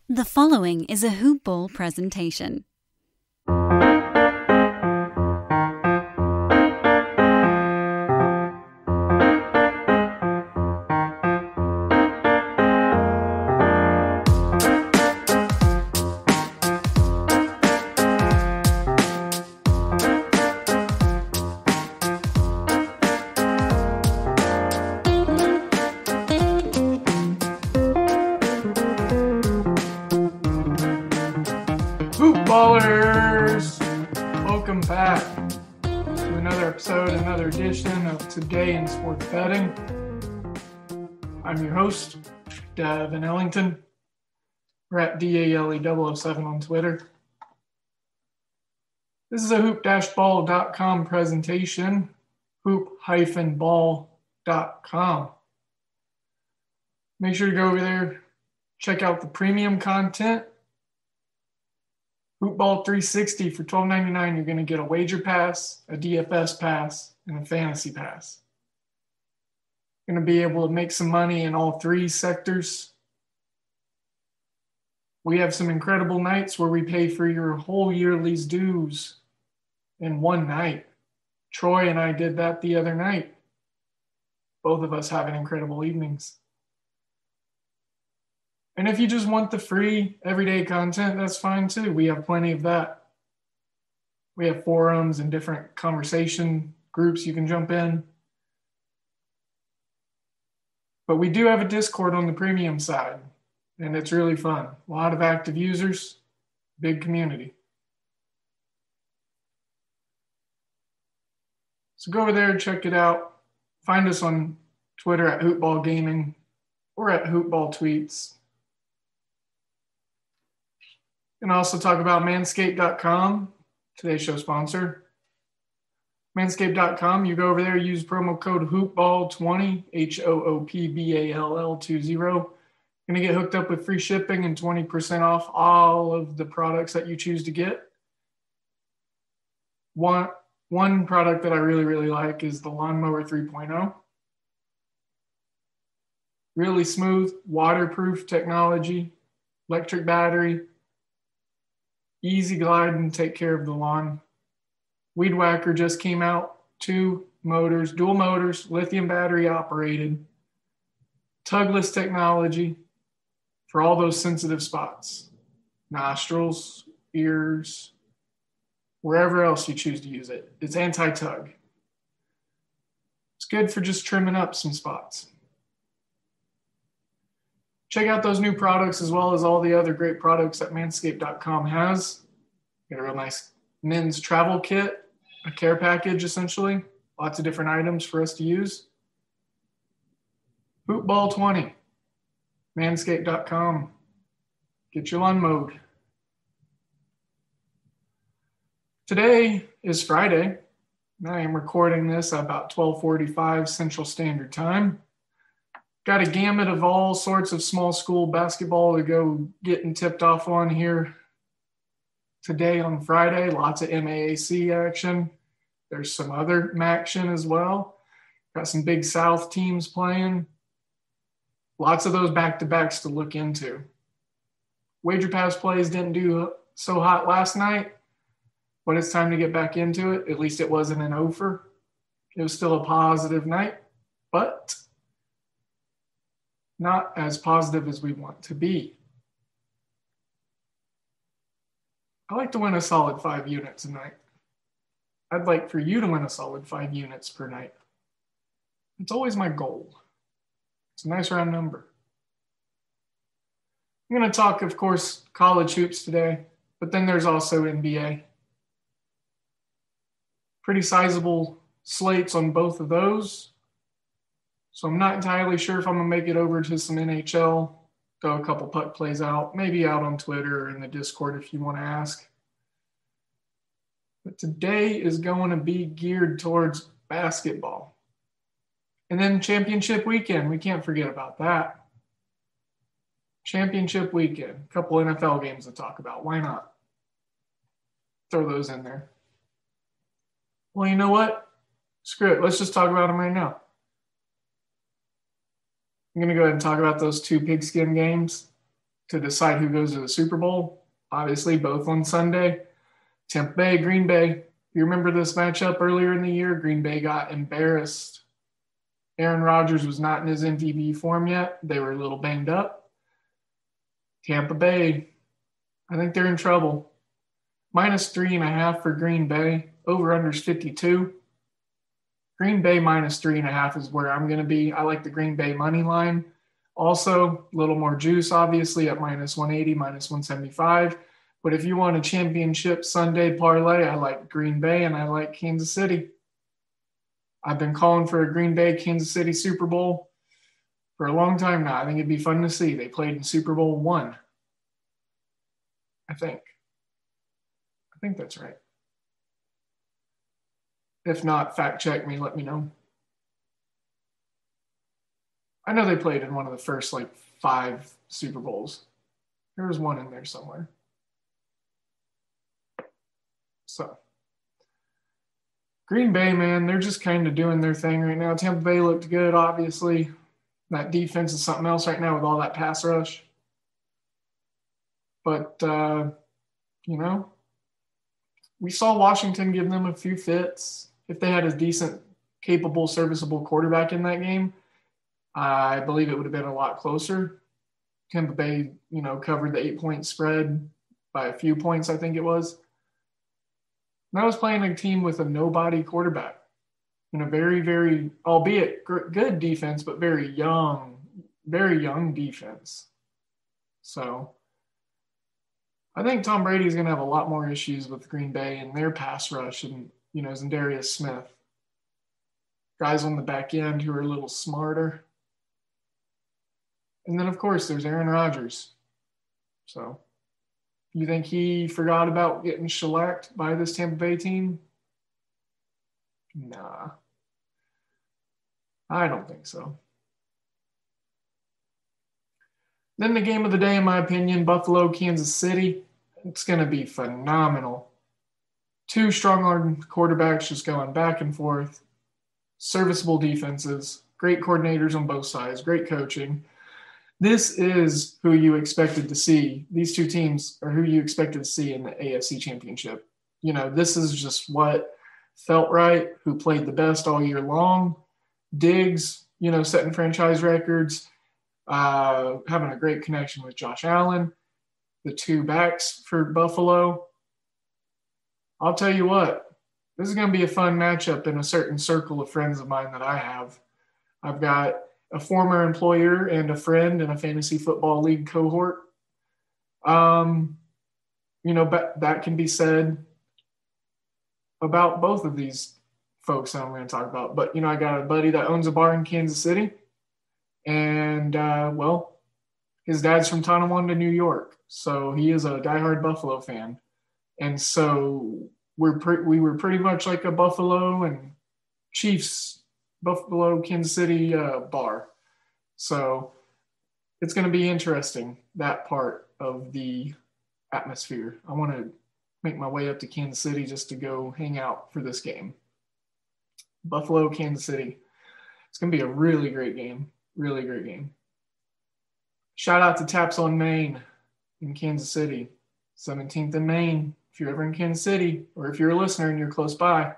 The following is a Hoop Ball presentation. Ballers! Welcome back to another episode, another edition of Today in Sports Betting. I'm your host, Devin Ellington. We're at DALE007 on Twitter. This is a hoop-ball.com presentation, hoop-ball.com. Make sure to go over there, check out the premium content. Hoop Ball 360 for $12.99, you're going to get a wager pass, a DFS pass, and a fantasy pass. You're going to be able to make some money in all three sectors. We have some incredible nights where we pay for your whole yearly's dues in one night. Troy and I did that the other night. Both of us having incredible evenings. And if you just want the free everyday content, that's fine too. We have plenty of that. We have forums and different conversation groups you can jump in. But we do have a Discord on the premium side, and it's really fun. A lot of active users, big community. So go over there, check it out. Find us on Twitter at Hoopball Gaming or at Hoopball Tweets. And also talk about manscaped.com, today's show sponsor. Manscaped.com, you go over there, use promo code HOOPBALL20, HOOPBALL20. You're going to get hooked up with free shipping and 20% off all of the products that you choose to get. One product that I really like is the Lawnmower 3.0. Really smooth, waterproof technology, electric battery, easy glide and take care of the lawn. Weed Whacker just came out. 2 motors, dual motors, lithium battery operated. Tugless technology for all those sensitive spots. Nostrils, ears, wherever else you choose to use it. It's anti-tug. It's good for just trimming up some spots. Check out those new products as well as all the other great products that manscaped.com has. Got a real nice men's travel kit, a care package essentially. Lots of different items for us to use. Hoopball20, manscaped.com. Get your lawn mowed. Today is Friday. I am recording this at about 12:45 Central Standard Time. Got a gamut of all sorts of small school basketball to go getting tipped off on here today on Friday. Lots of MAAC action. There's some other action as well. Got some Big South teams playing. Lots of those back-to-backs to look into. Wager pass plays didn't do so hot last night, but it's time to get back into it. At least it wasn't an over. It was still a positive night, but not as positive as we want to be. I like to win a solid 5 units a night. I'd like for you to win a solid 5 units per night. It's always my goal. It's a nice round number. I'm going to talk, of course, college hoops today, but then there's also NBA. Pretty sizable slates on both of those. So I'm not entirely sure if I'm going to make it over to some NHL, throw a couple puck plays out, maybe out on Twitter or in the Discord if you want to ask. But today is going to be geared towards basketball. And then championship weekend, we can't forget about that. Championship weekend, a couple NFL games to talk about. Why not? Throw those in there. Well, you know what? Screw it. Let's just talk about them right now. I'm going to go ahead and talk about those 2 pigskin games. to decide who goes to the Super Bowl. Obviously, both on Sunday. Tampa Bay, Green Bay. You remember this matchup earlier in the year? Green Bay got embarrassed. Aaron Rodgers was not in his MVP form yet. They were a little banged up. Tampa Bay, I think they're in trouble. -3.5 for Green Bay. Over-under's 52. Green Bay -3.5 is where I'm going to be. I like the Green Bay money line. Also, a little more juice, obviously, at -180, -175. But if you want a championship Sunday parlay, I like Green Bay and I like Kansas City. I've been calling for a Green Bay, Kansas City Super Bowl for a long time now. I think it'd be fun to see. They played in Super Bowl I, I think. I think that's right. If not, fact check me, let me know. I know they played in one of the first 5 Super Bowls. There was one in there somewhere. So, Green Bay, man, they're just kind of doing their thing right now. Tampa Bay looked good, obviously. That defense is something else right now with all that pass rush. But, we saw Washington give them a few fits. If they had a decent, capable, serviceable quarterback in that game, I believe it would have been a lot closer. Tampa Bay, covered the 8-point spread by a few points, I think it was. And I was playing a team with a nobody quarterback and a very, very, albeit good defense, but very young defense. So I think Tom Brady's going to have a lot more issues with Green Bay and their pass rush and, Za'Darius Smith. Guys on the back end who are a little smarter. And then, of course, there's Aaron Rodgers. So you think he forgot about getting shellacked by this Tampa Bay team? Nah. I don't think so. Then the game of the day, in my opinion, Buffalo, Kansas City. It's going to be phenomenal. 2 strong-armed quarterbacks just going back and forth. Serviceable defenses. Great coordinators on both sides. Great coaching. This is who you expected to see. These 2 teams are who you expected to see in the AFC Championship. This is just what felt right, who played the best all year long. Diggs, setting franchise records, having a great connection with Josh Allen. The 2 backs for Buffalo. I'll tell you what, this is going to be a fun matchup in a certain circle of friends of mine that I have. I've got a former employer and a friend in a fantasy football league cohort. That can be said about both of these folks that I'm going to talk about. But, I got a buddy that owns a bar in Kansas City. And, his dad's from Tonawanda, New York. So he is a diehard Buffalo fan. And so we were pretty much like a Buffalo and Chiefs, Buffalo, Kansas City bar. So it's going to be interesting, that part of the atmosphere. I want to make my way up to Kansas City just to go hang out for this game. Buffalo, Kansas City. It's going to be a really great game. Really great game. Shout out to Taps on Main in Kansas City. 17th and Main. If you're ever in Kansas City, or if you're a listener and you're close by,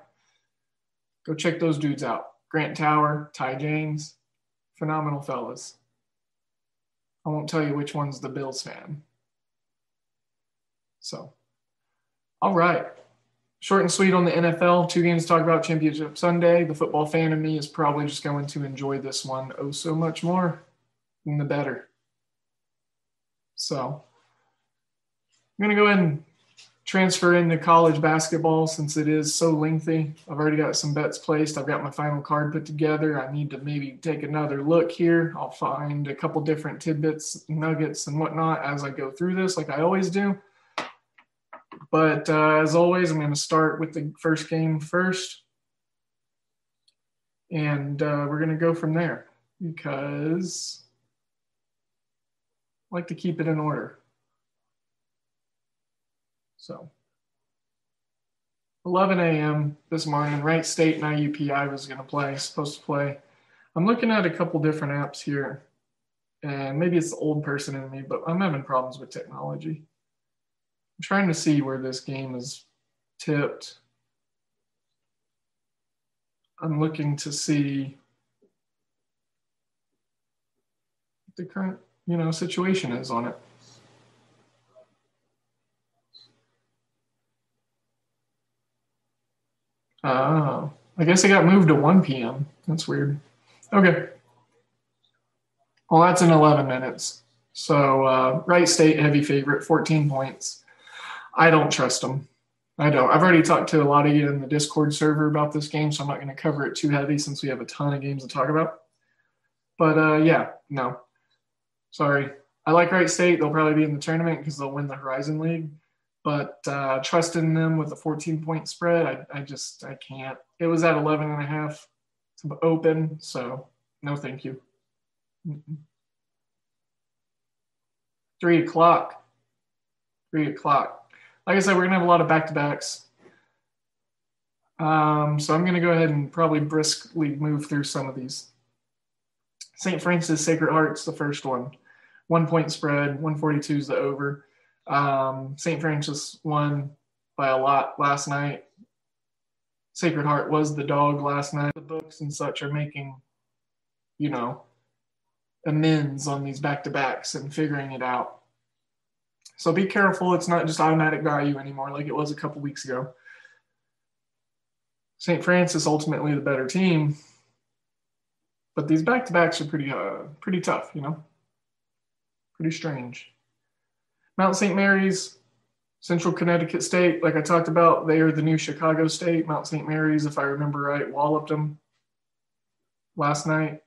go check those dudes out. Grant Tower, Ty James, phenomenal fellas. I won't tell you which one's the Bills fan. So, all right. Short and sweet on the NFL. 2 games to talk about Championship Sunday. The football fan in me is probably just going to enjoy this one so much more, and the better. So, I'm going to go ahead and transfer into college basketball since it is so lengthy. I've already got some bets placed. I've got my final card put together. I need to maybe take another look here. I'll find a couple different tidbits, nuggets, and whatnot as I go through this, like I always do. But as always, I'm going to start with the first game first. And we're going to go from there because I like to keep it in order. So 11 a.m. this morning, Wright State and IUPI was supposed to play. I'm looking at a couple different apps here. And maybe it's the old person in me, but I'm having problems with technology. I'm trying to see where this game is tipped. I'm looking to see what the current, situation is on it. Oh, I guess it got moved to 1 p.m. That's weird. Okay. Well, that's in 11 minutes. So Wright State, heavy favorite, 14 points. I don't trust them. I don't. I've already talked to a lot of you in the Discord server about this game, so I'm not going to cover it too heavy since we have a ton of games to talk about. But yeah, no. Sorry. I like Wright State. They'll probably be in the tournament because they'll win the Horizon League. But trusting them with a 14-point spread, I can't. It was at 11.5 to open, so no thank you. 3 o'clock. 3 o'clock. Like I said, we're going to have a lot of back-to-backs. So I'm going to go ahead and probably briskly move through some of these. St. Francis Sacred Heart's the first one. 1 point spread, 142 is the over. St. Francis won by a lot last night. Sacred Heart was the dog last night. The books and such are making, amends on these back-to-backs and figuring it out. So be careful. It's not just automatic value anymore like it was a couple weeks ago. St. Francis ultimately the better team, but these back-to-backs are pretty tough, pretty strange. Mount St. Mary's, Central Connecticut State, like I talked about, they are the new Chicago State. Mount St. Mary's, if I remember right, walloped them last night.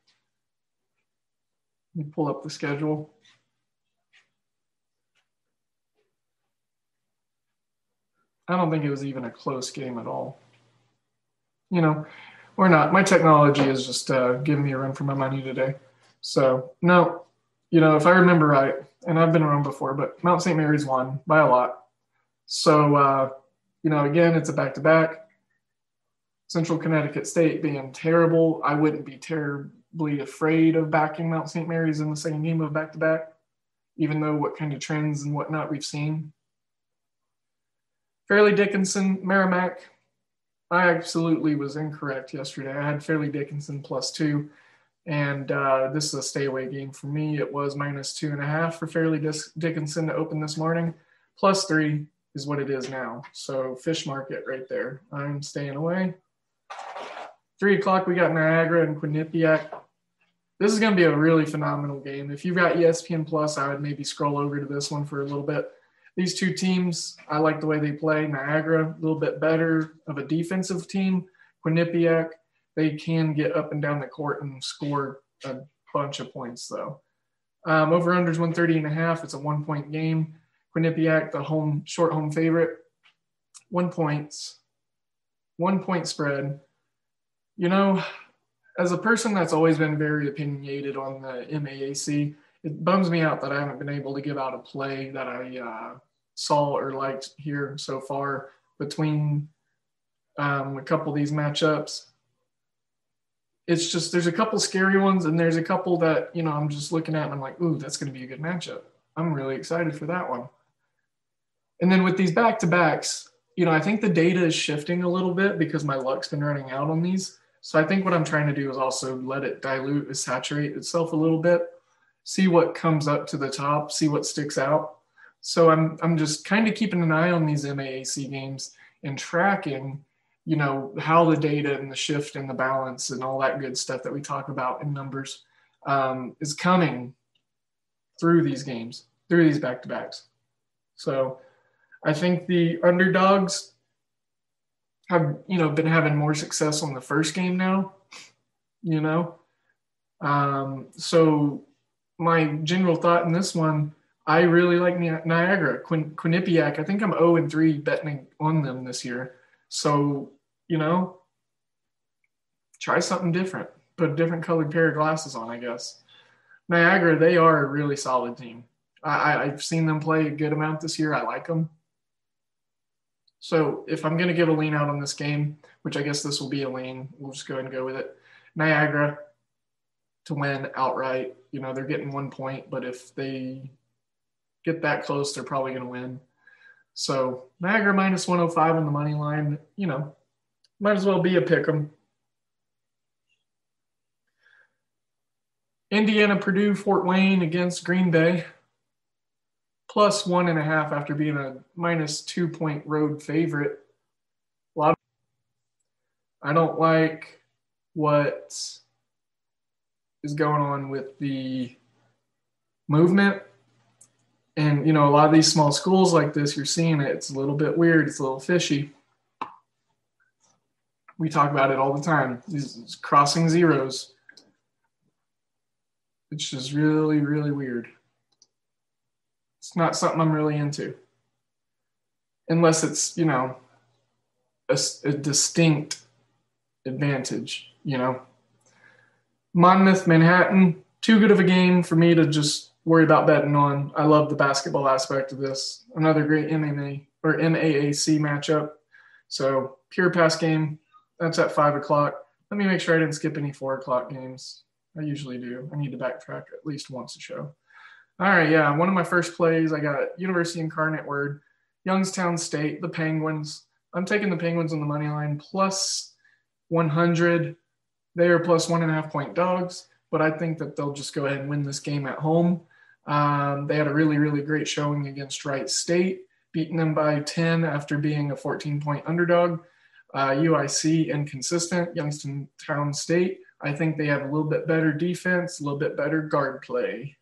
Let me pull up the schedule. I don't think it was even a close game at all. Or not. My technology is just giving me a run for my money today. So, no, if I remember right, and I've been around before, but Mount St. Mary's won by a lot. So, again, it's a back-to-back. Central Connecticut State being terrible. I wouldn't be terribly afraid of backing Mount St. Mary's in the second game of back-to-back, even though what kind of trends and whatnot we've seen. Fairleigh Dickinson, Merrimack. I absolutely was incorrect yesterday. I had Fairleigh Dickinson +2, and this is a stay-away game for me. It was -2.5 for Fairleigh Dickinson to open this morning. +3 is what it is now. So fish market right there. I'm staying away. 3 o'clock, we got Niagara and Quinnipiac. This is going to be a really phenomenal game. If you've got ESPN Plus, I would maybe scroll over to this one for a little bit. These two teams, I like the way they play. Niagara, a little bit better of a defensive team. Quinnipiac, they can get up and down the court and score a bunch of points, though. Over-under is 130.5. It's a 1-point game. Quinnipiac, the short home favorite. 1 point spread. As a person that's always been very opinionated on the MAAC, it bums me out that I haven't been able to give out a play that I saw or liked here so far between a couple of these matchups. It's just there's a couple scary ones, and there's a couple that, I'm just looking at and I'm like, ooh, that's going to be a good matchup. I'm really excited for that one. And then with these back-to-backs, I think the data is shifting a little bit because my luck's been running out on these. So I think what I'm trying to do is also let it dilute and saturate itself a little bit, see what comes up to the top, see what sticks out. So I'm just kind of keeping an eye on these MAAC games and tracking, how the data and the shift and the balance and all that good stuff that we talk about in numbers is coming through these games, through these back-to-backs. So I think the underdogs have, been having more success on the first game now, So my general thought in this one, I really like Niagara. Quinnipiac, I think I'm 0-3 betting on them this year. So, try something different. Put a different colored pair of glasses on, I guess. Niagara, they are a really solid team. I've seen them play a good amount this year. I like them. So if I'm going to give a lean out on this game, which I guess this will be a lean, we'll just go ahead and go with it. Niagara, to win outright. You know, they're getting 1 point, but if they get that close, they're probably going to win. So Niagara minus 105 on the money line, you know, might as well be a pick 'em. Indiana, Purdue, Fort Wayne against Green Bay. Plus 1.5 after being a minus 2 point road favorite. I don't like what is going on with the movement. And, you know, a lot of these small schools like this, you're seeing it. It's a little bit weird. It's a little fishy. We talk about it all the time. These crossing zeros. It's just really, really weird. It's not something I'm really into. Unless it's, you know, a distinct advantage, you know. Monmouth, Manhattan, too good of a game for me to just worry about betting on. I love the basketball aspect of this. Another great MAAC matchup. So pure pass game. That's at 5 o'clock. Let me make sure I didn't skip any 4 o'clock games. I usually do. I need to backtrack at least once a show. All right, yeah. One of my first plays, I got University Incarnate Word, Youngstown State, the Penguins. I'm taking the Penguins on the money line plus 100. They are plus 1.5 point dogs, but I think that they'll just go ahead and win this game at home. They had a really, really great showing against Wright State, beating them by 10 after being a 14-point underdog. UIC inconsistent. Youngstown State, I think they have a little bit better defense, a little bit better guard play.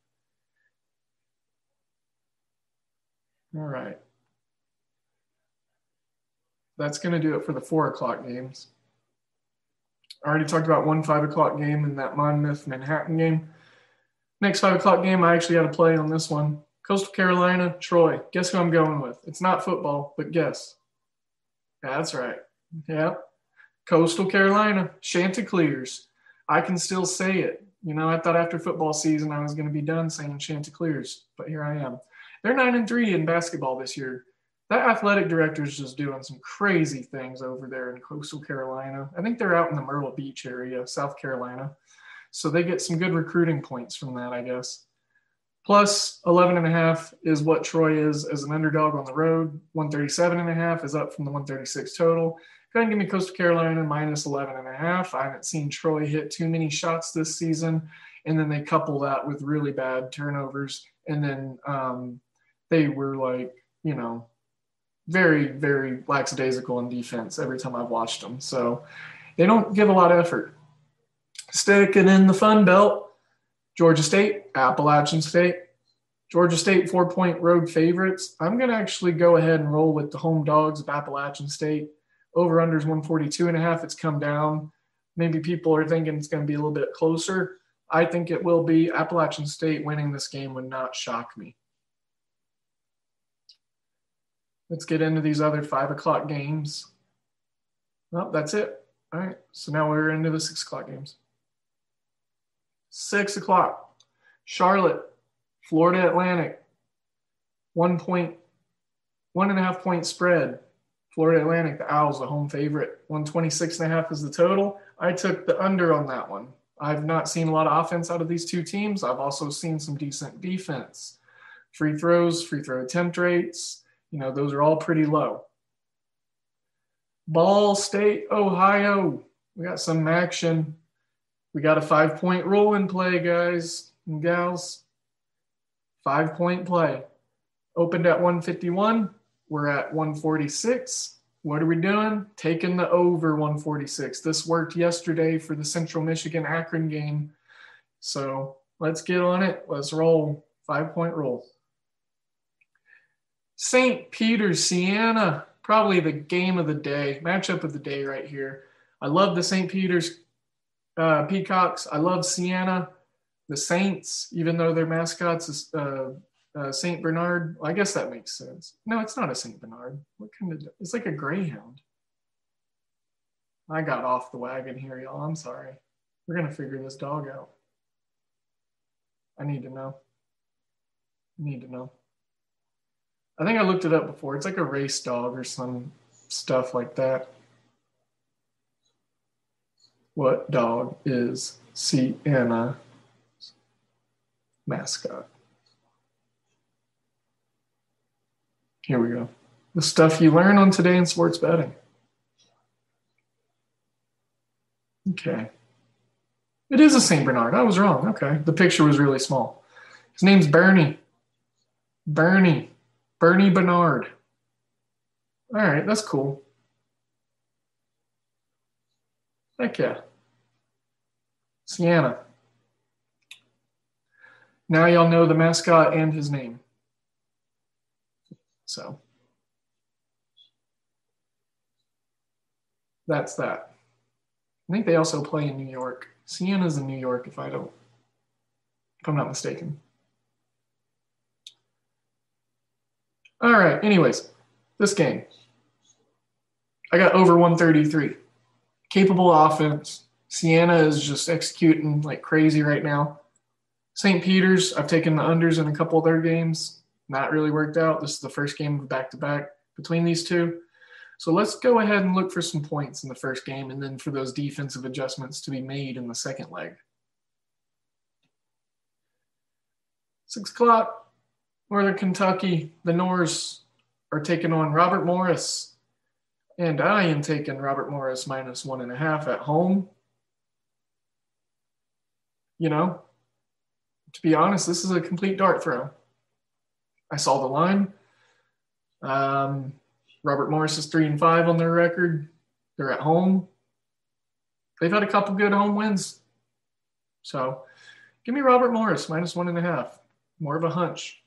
All right. That's going to do it for the 4 o'clock games. I already talked about one 5 o'clock game in that Monmouth Manhattan game. Next 5 o'clock game, I actually had a play on this one. Coastal Carolina, Troy. Guess who I'm going with? It's not football, but guess. That's right. Yeah. Coastal Carolina, Chanticleers. I can still say it. You know, I thought after football season I was going to be done saying Chanticleers, but here I am. They're 9-3 in basketball this year. That athletic director is just doing some crazy things over there in Coastal Carolina. I think they're out in the Myrtle Beach area, South Carolina. So they get some good recruiting points from that, I guess. Plus 11.5 is what Troy is as an underdog on the road. 137.5 is up from the 136 total. Go ahead and give me Coastal Carolina minus 11.5. I haven't seen Troy hit too many shots this season. And then they couple that with really bad turnovers. And then they were like, you know, very, very lackadaisical in defense every time I've watched them. So they don't give a lot of effort. Sticking in the Fun Belt, Georgia State, Appalachian State. Georgia State 4-point road favorites. I'm going to actually go ahead and roll with the home dogs of Appalachian State. Over-under is 142.5. It's come down. Maybe people are thinking it's going to be a little bit closer. I think it will be. Appalachian State winning this game would not shock me. Let's get into these other 5 o'clock games. Well, that's it. All right, so now we're into the 6 o'clock games. 6 o'clock, Charlotte, Florida Atlantic, 1.5 point spread. Florida Atlantic, the Owls, the home favorite. 126.5 is the total. I took the under on that one. I've not seen a lot of offense out of these two teams. I've also seen some decent defense. Free throws, free throw attempt rates, you know, those are all pretty low. Ball State, Ohio. We got some action. We got a 5-point rule in play, guys and gals. 5-point play. Opened at 151. We're at 146. What are we doing? Taking the over 146. This worked yesterday for the Central Michigan Akron game. So let's get on it. Let's roll. 5-point roll. St. Peter's, Siena. Probably the game of the day. Matchup of the day right here. I love the St. Peter's Peacocks. I love Siena. The Saints, even though their mascots is St. Bernard. Well, I guess that makes sense. No, it's not a St. Bernard. What kind of? It's like a greyhound. I got off the wagon here, y'all. I'm sorry. We're going to figure this dog out. I need to know. I think I looked it up before. It's like a race dog or some stuff like that. What dog is Siena? mascot. Here we go. The stuff you learn on Today in Sports Betting. Okay. It is a St. Bernard. I was wrong. Okay. The picture was really small. His name's Bernie. Bernie Bernard. All right. That's cool. Heck yeah. Sienna. Now y'all know the mascot and his name. So that's that. I think they also play in New York. Sienna's in New York if I'm not mistaken. All right, anyways, this game. I got over 133. Capable offense. Sienna is just executing like crazy right now. St. Peter's, I've taken the unders in a couple of their games. Not really worked out. This is the first game of back-to-back between these two. So let's go ahead and look for some points in the first game and then for those defensive adjustments to be made in the second leg. 6 o'clock, Northern Kentucky. The Norse are taking on Robert Morris. And I am taking Robert Morris minus 1.5 at home. You know, to be honest, this is a complete dart throw. I saw the line. Robert Morris is 3-5 on their record. They're at home. They've had a couple good home wins. So give me Robert Morris minus 1.5. More of a hunch.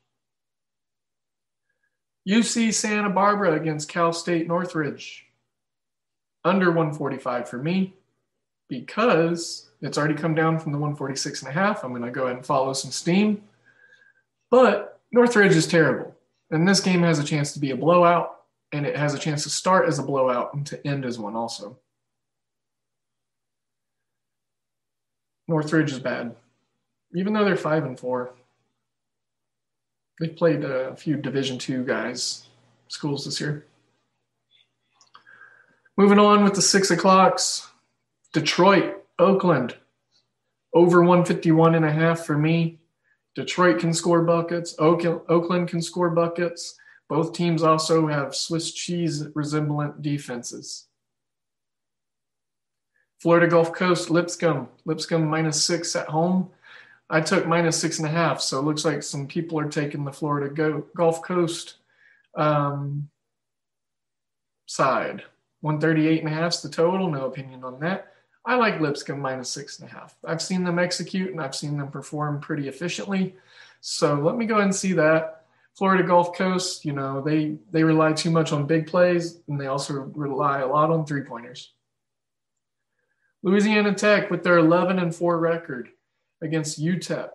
UC Santa Barbara against Cal State Northridge. Under 145 for me because it's already come down from the 146.5. I'm going to go ahead and follow some steam. But Northridge is terrible. And this game has a chance to be a blowout. And it has a chance to start as a blowout and to end as one also. Northridge is bad. Even though they're 5-4. They've played a few Division II schools this year. Moving on with the 6 o'clocks. Detroit, Oakland. Over 151.5 for me. Detroit can score buckets. Oakland can score buckets. Both teams also have Swiss cheese resemblant defenses. Florida Gulf Coast, Lipscomb. Lipscomb minus 6 at home. I took minus 6.5, so it looks like some people are taking the Florida Gulf Coast side. 138.5 is the total. No opinion on that. I like Lipscomb minus 6.5. I've seen them execute and I've seen them perform pretty efficiently. So let me go ahead and see that. Florida Gulf Coast, you know, they rely too much on big plays and they also rely a lot on three-pointers. Louisiana Tech with their 11-4 record against UTEP.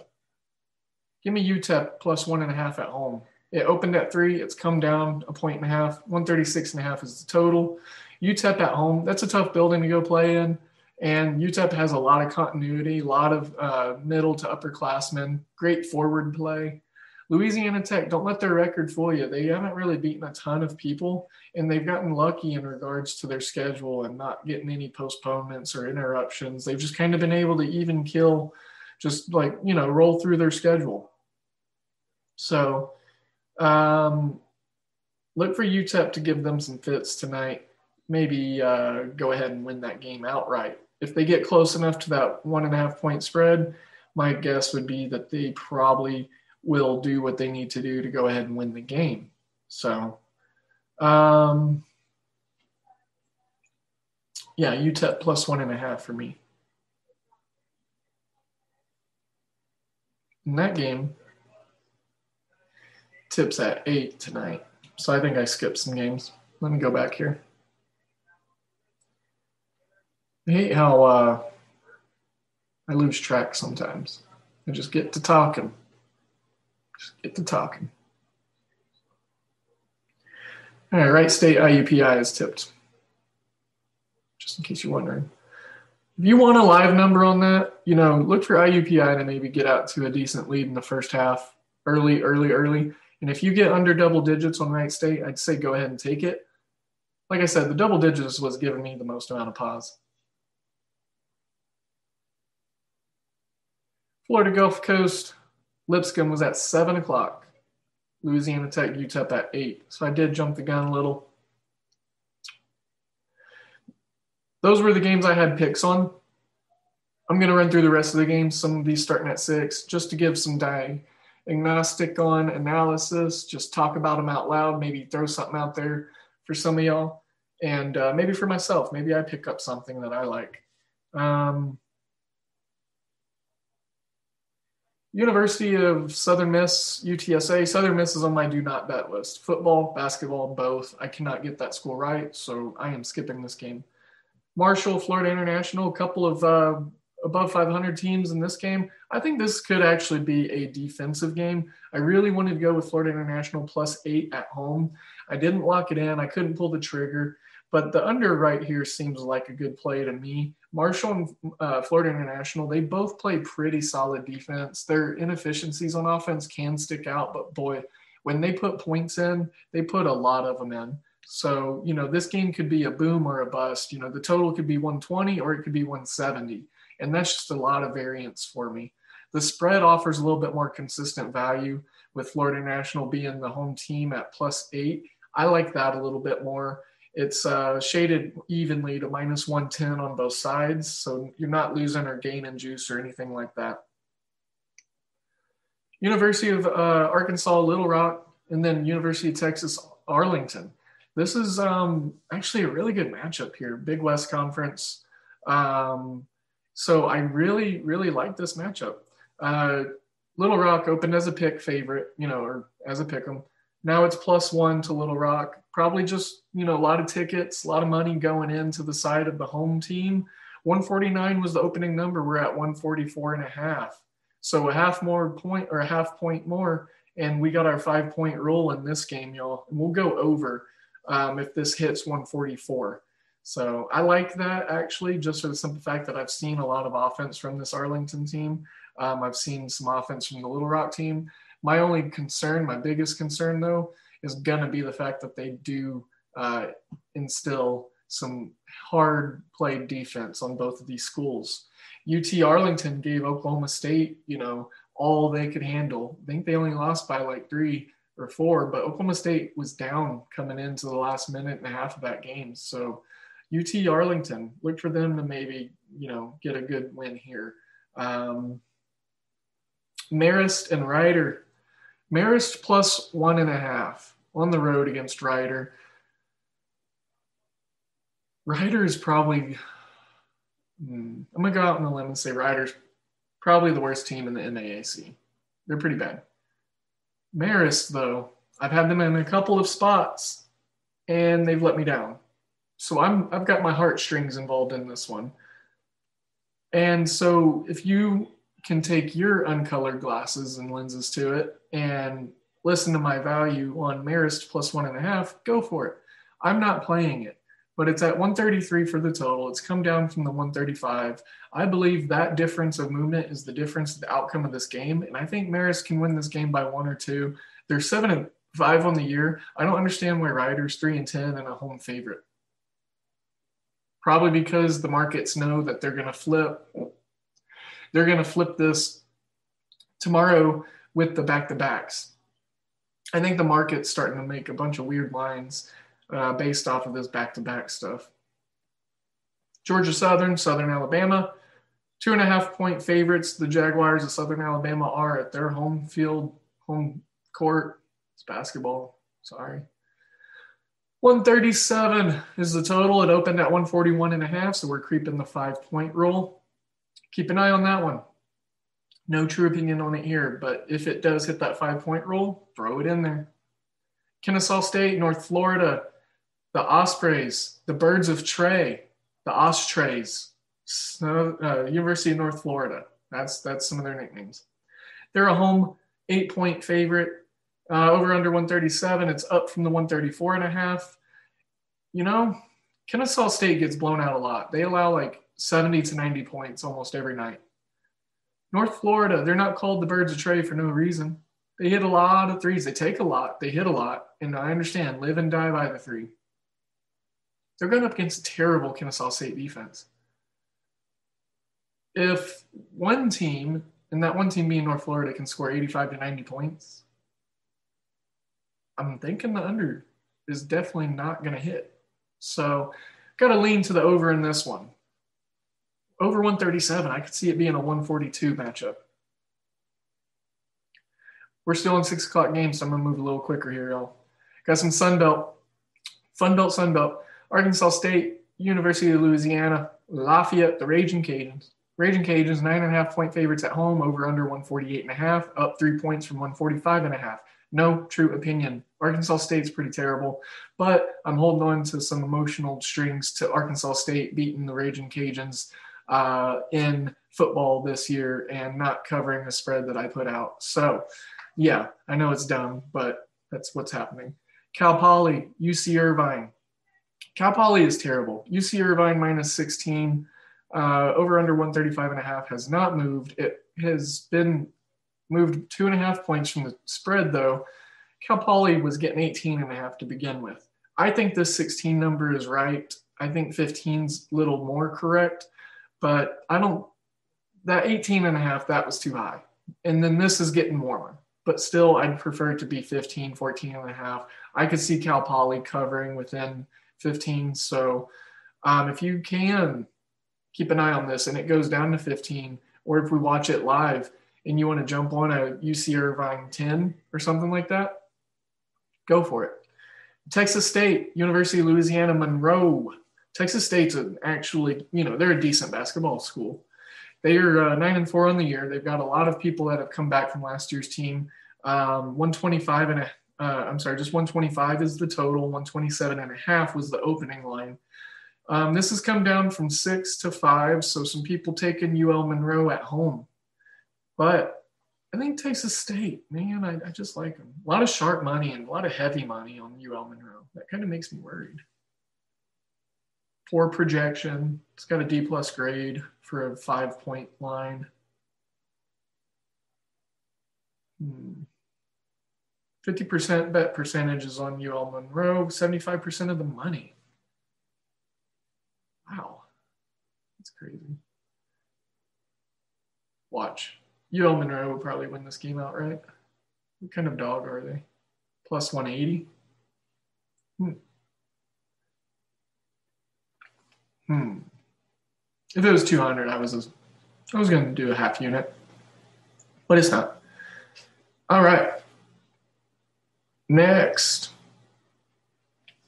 Give me UTEP plus 1.5 at home. It opened at 3. It's come down 1.5. 136.5 is the total. UTEP at home, that's a tough building to go play in. And UTEP has a lot of continuity, a lot of middle to upperclassmen, great forward play. Louisiana Tech, don't let their record fool you. They haven't really beaten a ton of people, and they've gotten lucky in regards to their schedule and not getting any postponements or interruptions. They've just kind of been able to even kill, just like, you know, roll through their schedule. So look for UTEP to give them some fits tonight. Maybe go ahead and win that game outright. If they get close enough to that 1.5 point spread, my guess would be that they probably will do what they need to do to go ahead and win the game. So, yeah, UTEP plus 1.5 for me. In that game, tips at 8 tonight. So I think I skipped some games. Let me go back here. I hate how I lose track sometimes. I just get to talking. All right, Wright State IUPI is tipped. Just in case you're wondering. If you want a live number on that, you know, look for IUPI to maybe get out to a decent lead in the first half, early. And if you get under double digits on Wright State, I'd say go ahead and take it. Like I said, the double digits was giving me the most amount of pause. Florida Gulf Coast, Lipscomb was at 7 o'clock. Louisiana Tech, UTEP at 8. So I did jump the gun a little. Those were the games I had picks on. I'm going to run through the rest of the games, some of these starting at 6, just to give some diagnostic on analysis, just talk about them out loud, maybe throw something out there for some of y'all, and maybe for myself. Maybe I pick up something that I like. University of Southern Miss, UTSA. Southern Miss is on my do not bet list. Football, basketball, both. I cannot get that school right, so I am skipping this game. Marshall, Florida International, a couple of above 500 teams in this game. I think this could actually be a defensive game. I really wanted to go with Florida International +8 at home. I didn't lock it in. I couldn't pull the trigger. But the under right here seems like a good play to me. Marshall and Florida International, they both play pretty solid defense. Their inefficiencies on offense can stick out, but boy, when they put points in, they put a lot of them in. So, this game could be a boom or a bust. The total could be 120 or it could be 170. And that's just a lot of variance for me. The spread offers a little bit more consistent value with Florida International being the home team at +8. I like that a little bit more. It's shaded evenly to -110 on both sides, so you're not losing or gaining juice or anything like that. University of Arkansas, Little Rock, and then University of Texas, Arlington. This is actually a really good matchup here, Big West Conference. So I really, really like this matchup. Little Rock opened as a pick favorite, or as a pick 'em. Now it's +1 to Little Rock. Probably just, a lot of tickets, a lot of money going into the side of the home team. 149 was the opening number. We're at 144.5. So a half point more, and we got our 5-point rule in this game, y'all. And we'll go over if this hits 144. So I like that, actually, just for the simple fact that I've seen a lot of offense from this Arlington team. I've seen some offense from the Little Rock team. My only concern, my biggest concern, though, is going to be the fact that they do instill some hard-played defense on both of these schools. UT Arlington gave Oklahoma State, all they could handle. I think they only lost by like 3 or 4, but Oklahoma State was down coming into the last minute and a half of that game. So UT Arlington, look for them to maybe, get a good win here. Marist and Rider. Marist +1.5 on the road against Rider. Rider is probably, I'm going to go out on a limb and say Rider's probably the worst team in the MAAC. They're pretty bad. Marist, though, I've had them in a couple of spots, and they've let me down. So I've got my heartstrings involved in this one. And so if you can take your uncolored glasses and lenses to it and listen to my value on Marist +1.5, go for it. I'm not playing it, but it's at 133 for the total. It's come down from the 135. I believe that difference of movement is the difference of the outcome of this game, and I think Marist can win this game by 1 or 2. They're 7-5 on the year. I don't understand why Rider's 3-10 and a home favorite. Probably because the markets know that they're going to flip. They're going to flip this tomorrow with the back-to-backs. I think the market's starting to make a bunch of weird lines based off of this back-to-back stuff. Georgia Southern, Southern Alabama, 2.5-point favorites. The Jaguars of Southern Alabama are at their home court. It's basketball. Sorry. 137 is the total. It opened at 141.5, so we're creeping the 5-point rule. Keep an eye on that one. No true opinion on it here, but if it does hit that 5-point rule, throw it in there. Kennesaw State, North Florida, the Ospreys, the Birds of Trey, the Ospreys, University of North Florida. That's some of their nicknames. They're a home 8-point favorite. Over under 137. It's up from the 134.5. Kennesaw State gets blown out a lot. They allow like 70 to 90 points almost every night. North Florida, they're not called the Birds of Trey for no reason. They hit a lot of threes. They take a lot. They hit a lot. And I understand, live and die by the three. They're going up against a terrible Kennesaw State defense. If one team and that one team being North Florida can score 85 to 90 points, I'm thinking the under is definitely not going to hit. So got to lean to the over in this one. Over 137, I could see it being a 142 matchup. We're still in 6 o'clock games, so I'm going to move a little quicker here, y'all. Got some Sun Belt, Arkansas State, University of Louisiana, Lafayette, the Raging Cajuns. Raging Cajuns, 9.5-point favorites at home, over under 148.5, up 3 points from 145.5. No true opinion. Arkansas State's pretty terrible, but I'm holding on to some emotional strings to Arkansas State beating the Raging Cajuns in football this year and not covering the spread that I put out. So, yeah, I know it's dumb, but that's what's happening. Cal Poly, UC Irvine. Cal Poly is terrible. UC Irvine minus 16, over under 135.5 has not moved. It has been moved 2.5 points from the spread, though. Cal Poly was getting 18.5 to begin with. I think this 16 number is right. I think 15's a little more correct, but that 18.5, that was too high. And then this is getting warmer, but still I'd prefer it to be 15, 14.5. I could see Cal Poly covering within 15. So if you can keep an eye on this and it goes down to 15, or if we watch it live and you want to jump on a UC Irvine 10 or something like that, go for it. Texas State, University of Louisiana, Monroe. Texas State's actually, they're a decent basketball school. They are 9-4 on the year. They've got a lot of people that have come back from last year's team. 125 just 125 is the total. 127.5 was the opening line. This has come down from 6 to 5, so some people taking UL Monroe at home. But I think Texas State, man, I just like them. A lot of sharp money and a lot of heavy money on UL Monroe. That kind of makes me worried. Poor projection. It's got a D+ grade for a 5-point line. 50% bet percentage is on UL Monroe, 75% of the money. Wow. That's crazy. Watch. UL Monroe will probably win this game outright. What kind of dog are they? Plus 180? If it was 200, I was going to do a half unit, but it's not. All right. Next,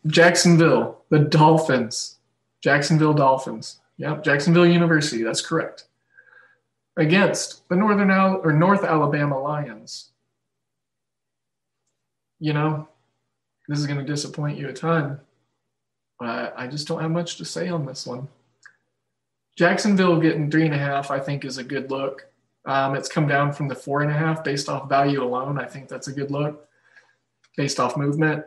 Jacksonville, the Dolphins. Jacksonville Dolphins. Yep, Jacksonville University. That's correct. Against the North Alabama Lions. This is going to disappoint you a ton, but I just don't have much to say on this one. Jacksonville getting 3.5, I think, is a good look. It's come down from the 4.5 based off value alone. I think that's a good look based off movement,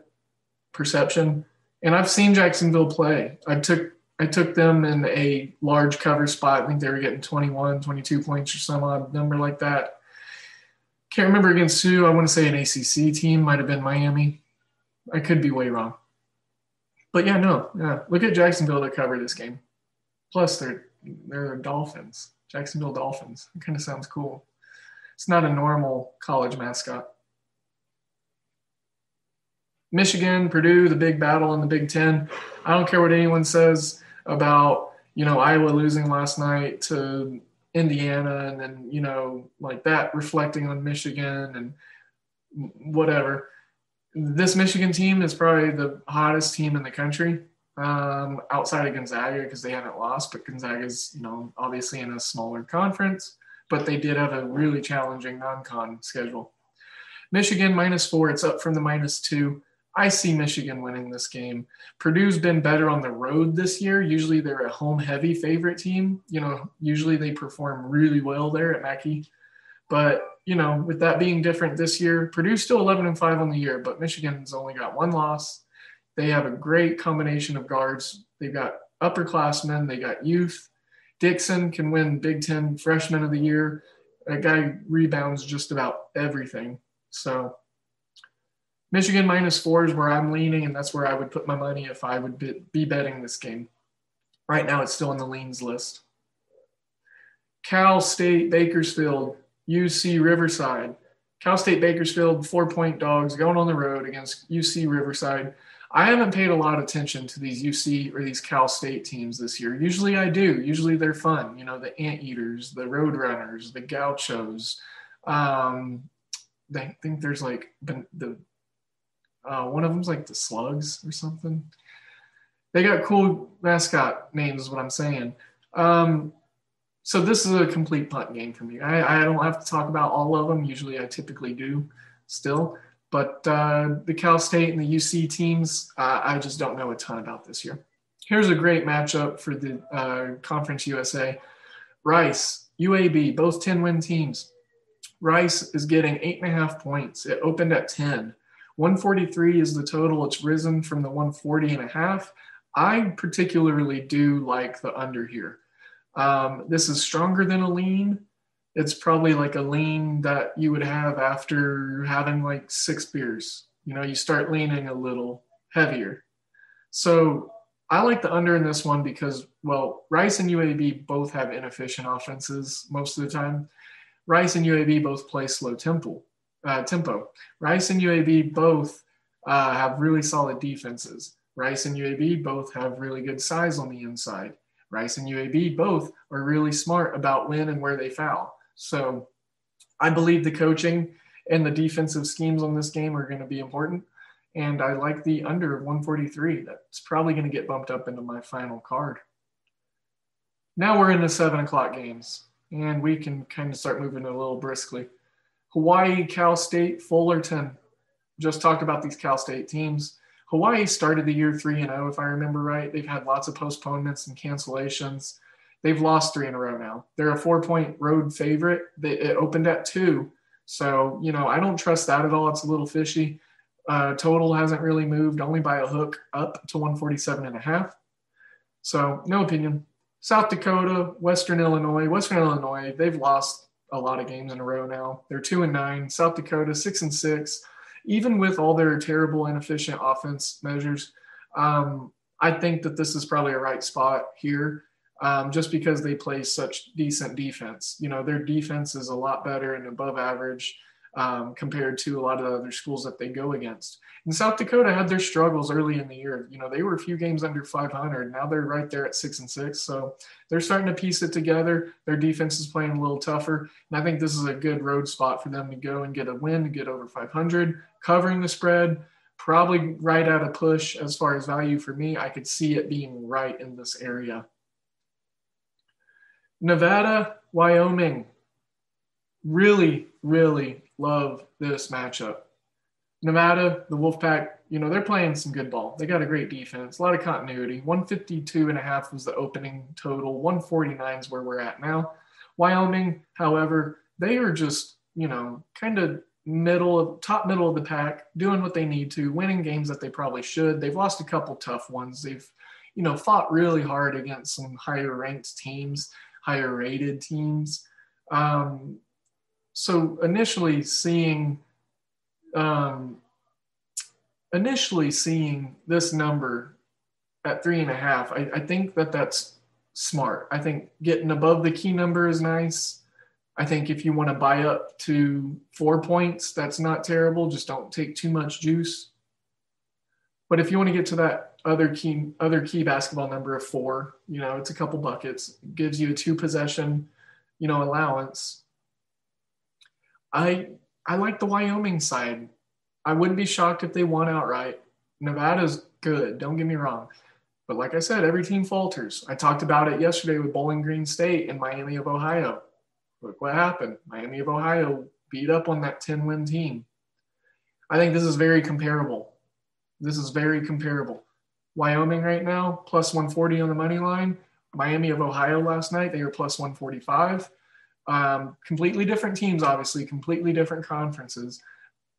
perception. And I've seen Jacksonville play. I took them in a large cover spot. I think they were getting 21, 22 points or some odd number like that. Can't remember against who. I want to say an ACC team. Might have been Miami. I could be way wrong. But look at Jacksonville to cover this game. Plus, they're Dolphins, Jacksonville Dolphins. It kind of sounds cool. It's not a normal college mascot. Michigan, Purdue, the big battle in the Big Ten. I don't care what anyone says about, Iowa losing last night to Indiana and then, like that reflecting on Michigan and whatever. This Michigan team is probably the hottest team in the country outside of Gonzaga because they haven't lost, but Gonzaga's, obviously in a smaller conference, but they did have a really challenging non-con schedule. Michigan -4, it's up from the -2. I see Michigan winning this game. Purdue's been better on the road this year. Usually they're a home-heavy favorite team. Usually they perform really well there at Mackey. But, with that being different this year, Purdue's still 11-5 on the year, but Michigan's only got one loss. They have a great combination of guards. They've got upperclassmen. They got youth. Dixon can win Big Ten Freshman of the Year. That guy rebounds just about everything. So Michigan -4 is where I'm leaning, and that's where I would put my money if I would be betting this game. Right now it's still on the leans list. Cal State Bakersfield. UC Riverside. Cal State Bakersfield, 4-point dogs going on the road against UC Riverside. I haven't paid a lot of attention to these UC or these Cal State teams this year. Usually I do. Usually they're fun. You know, the Anteaters, the Roadrunners, the Gauchos. I think there's like one of them's like the Slugs or something. They got cool mascot names is what I'm saying. So this is a complete punt game for me. I don't have to talk about all of them. Usually I typically do still. But the Cal State and the UC teams, I just don't know a ton about this year. Here's a great matchup for the Conference USA. Rice, UAB, both 10-win teams. Rice is getting 8.5 points. It opened at 10. 143 is the total. It's risen from the 140.5. I particularly do like the under here. This is stronger than a lean. It's probably like a lean that you would have after having like 6 beers. You know, you start leaning a little heavier. So I like the under in this one because, well, Rice and UAB both have inefficient offenses most of the time. Rice and UAB both play slow tempo. Rice and UAB both have really solid defenses. Rice and UAB both have really good size on the inside. Rice and UAB both are really smart about when and where they foul. So I believe the coaching and the defensive schemes on this game are going to be important. And I like the under of 143. That's probably going to get bumped up into my final card. Now we're in the 7 o'clock games, and we can kind of start moving a little briskly. Hawaii, Cal State, Fullerton. Just talked about these Cal State teams. Hawaii started the year 3-0, if I remember right. They've had lots of postponements and cancellations. They've lost 3 in a row now. They're a 4-point road favorite. It opened at 2. So, you know, I don't trust that at all. It's a little fishy. Total hasn't really moved, only by a hook up to 147.5. So, no opinion. South Dakota, Western Illinois. Western Illinois, they've lost a lot of games in a row now. They're 2-9. South Dakota, 6-6. Even with all their terrible, inefficient offense measures, I think that this is probably a right spot here. Just because they play such decent defense. You know, their defense is a lot better and above average compared to a lot of the other schools that they go against. And South Dakota had their struggles early in the year. You know, they were a few games under 500. Now they're right there at 6-6. So they're starting to piece it together. Their defense is playing a little tougher. And I think this is a good road spot for them to go and get a win, to get over 500, covering the spread. Probably right at a push as far as value for me. I could see it being right in this area. Nevada, Wyoming. Really, really love this matchup. Nevada, the Wolfpack, you know, they're playing some good ball. They got a great defense, a lot of continuity. 152.5 was the opening total. 149 is where we're at now. Wyoming, however, they are just, you know, kind of top middle of the pack, doing what they need to, winning games that they probably should. They've lost a couple tough ones. They've, you know, fought really hard against some higher ranked teams, higher rated teams. So initially seeing this number at 3.5, I think that's smart. I think getting above the key number is nice. I think if you want to buy up to 4 points, that's not terrible. Just don't take too much juice. But if you want to get to that other key basketball number of 4, you know, it's a couple buckets. It gives you a 2-possession, you know, allowance. I like the Wyoming side. I wouldn't be shocked if they won outright. Nevada's good, don't get me wrong. But like I said, every team falters. I talked about it yesterday with Bowling Green State and Miami of Ohio. Look what happened. Miami of Ohio beat up on that 10-win team. I think this is very comparable. Wyoming right now, plus 140 on the money line. Miami of Ohio last night, they were plus 145. Completely different teams, obviously, completely different conferences,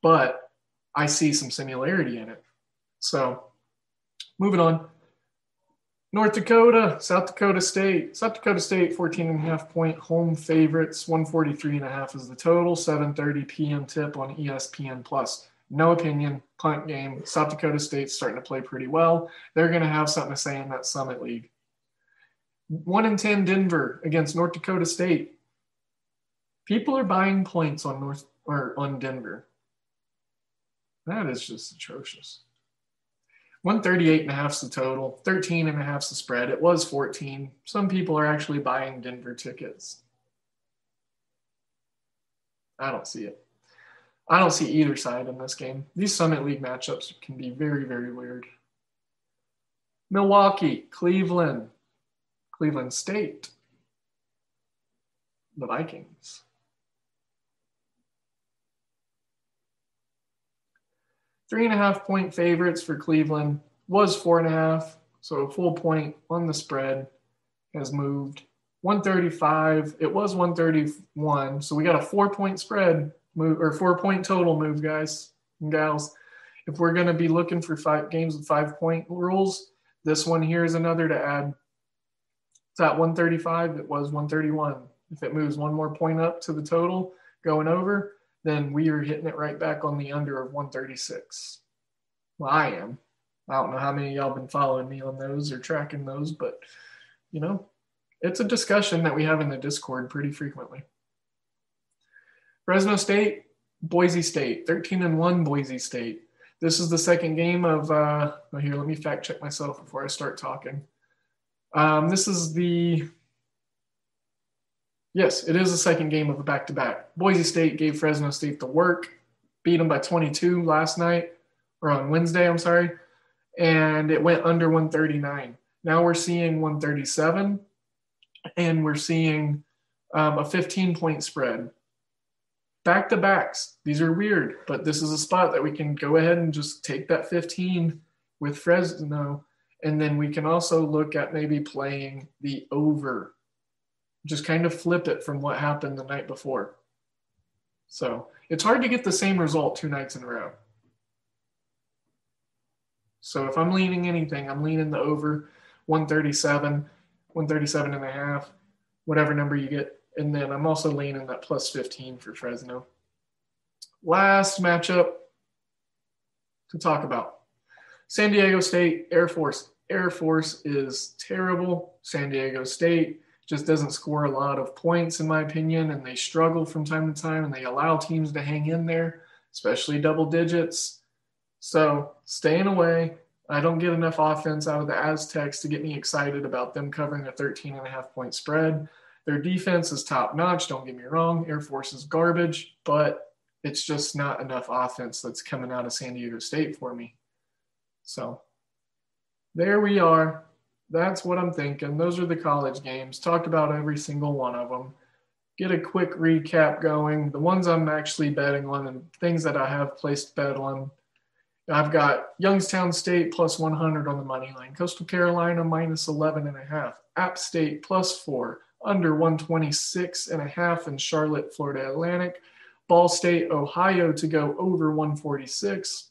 but I see some similarity in it. So moving on. North Dakota, South Dakota State. South Dakota State, 14.5-point home favorites. 143.5 is the total. 7:30 p.m. tip on ESPN+. No opinion, punt game. South Dakota State's starting to play pretty well. They're going to have something to say in that Summit League. 1-10 Denver against North Dakota State. People are buying points on on Denver. That is just atrocious. 138.5 is the total. 13.5 is the spread. It was 14. Some people are actually buying Denver tickets. I don't see it. I don't see either side in this game. These Summit League matchups can be very, very weird. Milwaukee, Cleveland, Cleveland State, the Vikings. 3.5 point favorites for Cleveland. Was 4.5, so a full point on the spread has moved. 135, it was 131, so we got a 4-point spread move, or 4-point total move, guys and gals. If we're going to be looking for 5 games with 5-point rules, this one here is another to add. It's at 135, it was 131. If it moves one more point up to the total going over, then we are hitting it right back on the under of 136. Well, I am. I don't know how many of y'all been following me on those or tracking those, but, you know, it's a discussion that we have in the Discord pretty frequently. Fresno State, Boise State, 13-1 Boise State. This is the second game of, here, let me fact check myself before I start talking. Yes, it is the second game of a back-to-back. Boise State gave Fresno State the work, beat them by 22 last night, or on Wednesday, I'm sorry, and it went under 139. Now we're seeing 137, and we're seeing a 15-point spread. Back-to-backs, these are weird, but this is a spot that we can go ahead and just take that 15 with Fresno, and then we can also look at maybe playing the over. Just kind of flip it from what happened the night before. So it's hard to get the same result 2 nights in a row. So if I'm leaning anything, I'm leaning the over 137, 137.5, whatever number you get. And then I'm also leaning that plus 15 for Fresno. Last matchup to talk about. San Diego State, Air Force. Air Force is terrible. San Diego State just doesn't score a lot of points, in my opinion, and they struggle from time to time, and they allow teams to hang in there, especially double digits. So staying away. I don't get enough offense out of the Aztecs to get me excited about them covering a 13.5 point spread. Their defense is top notch, don't get me wrong. Air Force is garbage, but it's just not enough offense that's coming out of San Diego State for me. So there we are. That's what I'm thinking. Those are the college games. Talked about every single one of them. Get a quick recap going. The ones I'm actually betting on and things that I have placed bet on. I've got Youngstown State plus 100 on the money line. Coastal Carolina minus 11.5. App State plus 4. Under 126.5 in Charlotte, Florida Atlantic. Ball State, Ohio to go over 146.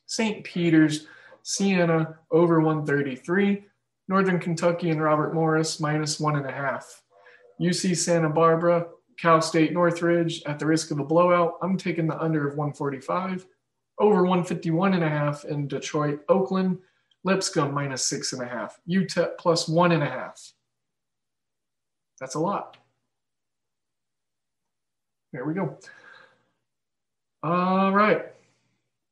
St. Peter's, Siena over 133. Northern Kentucky and Robert Morris minus 1.5. UC Santa Barbara, Cal State Northridge at the risk of a blowout. I'm taking the under of 145. Over 151.5 in Detroit, Oakland. Lipscomb minus 6.5. UTEP plus 1.5. That's a lot. There we go. All right.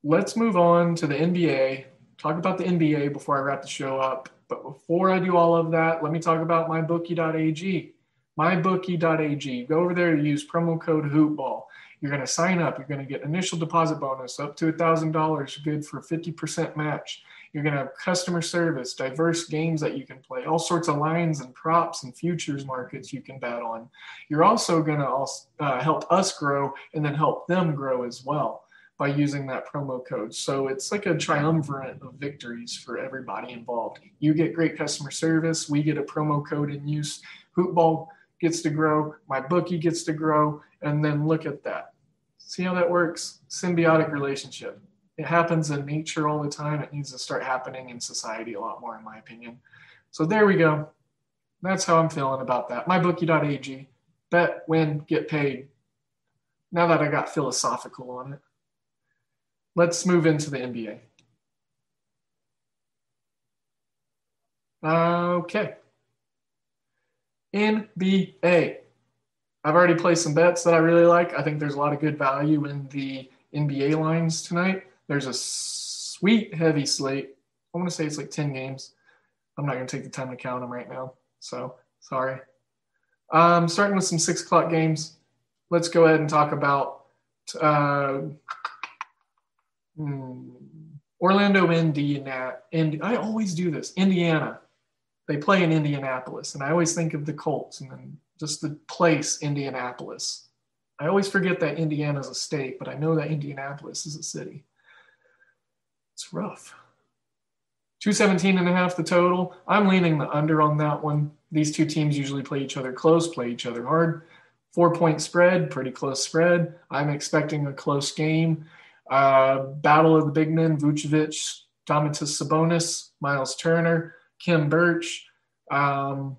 Let's move on to the NBA. Talk about the NBA before I wrap the show up. But before I do all of that, let me talk about mybookie.ag. Mybookie.ag. Go over there and use promo code HoopBall. You're going to sign up. You're going to get initial deposit bonus up to $1,000, good for 50% match. You're going to have customer service, diverse games that you can play, all sorts of lines and props and futures markets you can bet on. You're also going to help us grow and then help them grow as well by using that promo code. So it's like a triumvirate of victories for everybody involved. You get great customer service. We get a promo code in use. Hoopball gets to grow. My bookie gets to grow. And then look at that. See how that works? Symbiotic relationship. It happens in nature all the time. It needs to start happening in society a lot more, in my opinion. So there we go. That's how I'm feeling about that. Mybookie.ag. Bet, win, get paid. Now that I got philosophical on it. Let's move into the NBA. Okay. NBA. I've already placed some bets that I really like. I think there's a lot of good value in the NBA lines tonight. There's a sweet heavy slate. I want to say it's like 10 games. I'm not going to take the time to count them right now. So sorry. Starting with some 6 o'clock games. Let's go ahead and talk about Orlando, Indiana. And I always do this. Indiana. They play in Indianapolis. And I always think of the Colts and then just the place, Indianapolis. I always forget that Indiana's a state, but I know that Indianapolis is a city. It's rough. 217.5 the total. I'm leaning the under on that one. These two teams usually play each other close, play each other hard. 4-point spread, pretty close spread. I'm expecting a close game. Battle of the big men, Vucevic, Domantas Sabonis, Miles Turner, Kim Birch. I